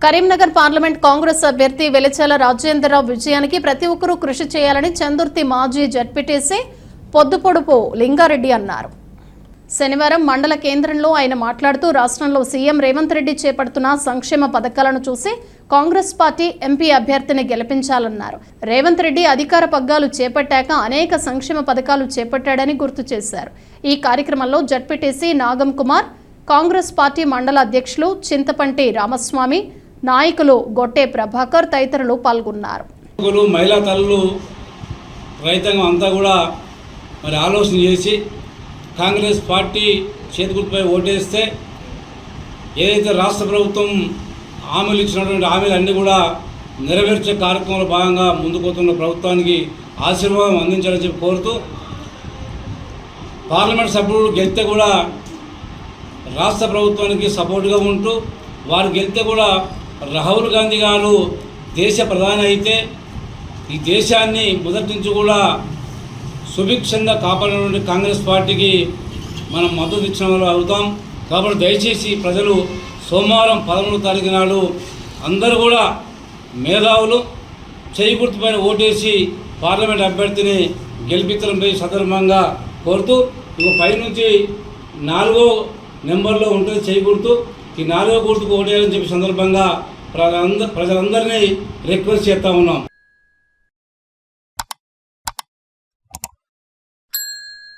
Karimnagar parliament Congress అభ్యర్థి వెలిచాల రాజేంద్రరావు విజయానికి ప్రతి ఒక్కరూ కృషి చేయాలని చందుర్తి మాజీ జడ్పీటీసీ పొద్దుపొడుపు లింగారెడ్డి అన్నారు. శనివారం మండల కేంద్రంలో ఆయన మాట్లాడుతూ రాష్ట్రంలో సీఎం రేవంత్ రెడ్డి చేపడుతున్న సంక్షేమ పథకాలను చూసి కాంగ్రెస్ పార్టీ ఎంపీ అభ్యర్థిని గెలిపించాలన్నారు. రేవంత్ రెడ్డి అధికార పగ్గాలు చేపట్టాక అనేక సంక్షేమ పథకాలు చేపట్టాడని గుర్తు చేశారు. ఈ కార్యక్రమంలో జడ్పీటీసీ నాగం కుమార్, కాంగ్రెస్ పార్టీ మండల అధ్యక్షులు చింతపంటి రామస్వామి, నాయకులు గొట్టే ప్రభాకర్ తదితరులు పాల్గొన్నారు. మహిళా తల్లులు రైతాంగం అంతా కూడా మరి ఆలోచన చేసి కాంగ్రెస్ పార్టీ చేతిగుర్తుపై ఓటేస్తే ఏదైతే రాష్ట్ర ప్రభుత్వం హామీలు ఇచ్చినటువంటి హామీలన్నీ కూడా నెరవేర్చే కార్యక్రమంలో భాగంగా ముందుకుపోతున్న ప్రభుత్వానికి ఆశీర్వాదం అందించాలని చెప్పి కోరుతూ, పార్లమెంట్ సభ్యులు గెలిస్తే కూడా రాష్ట్ర ప్రభుత్వానికి సపోర్టుగా ఉంటూ, వారు గెలిస్తే కూడా రాహుల్ గాంధీ గారు దేశ ప్రధాని అయితే ఈ దేశాన్ని మొదటి నుంచి కూడా సుభిక్షంగా కాపాడినటువంటి కాంగ్రెస్ పార్టీకి మనం మద్దతు ఇచ్చిన వాళ్ళు అవుతాం. కాబట్టి దయచేసి ప్రజలు సోమవారం 13వ తారీఖు నాడు అందరూ కూడా మేధావులు చేయి గుర్తుపైన ఓటేసి పార్లమెంట్ అభ్యర్థిని గెలిపించాలని సందర్భంగా కోరుతూ, ఇక పైనుంచి 4వ నెంబర్లో ఉంటుంది చేయి గుర్తు. ఈ 4వ గుర్తుకు ఓటేయాలని చెప్పి సందర్భంగా ప్రజలందరినీ రిక్వెస్ట్ చేస్తూ ఉన్నాం.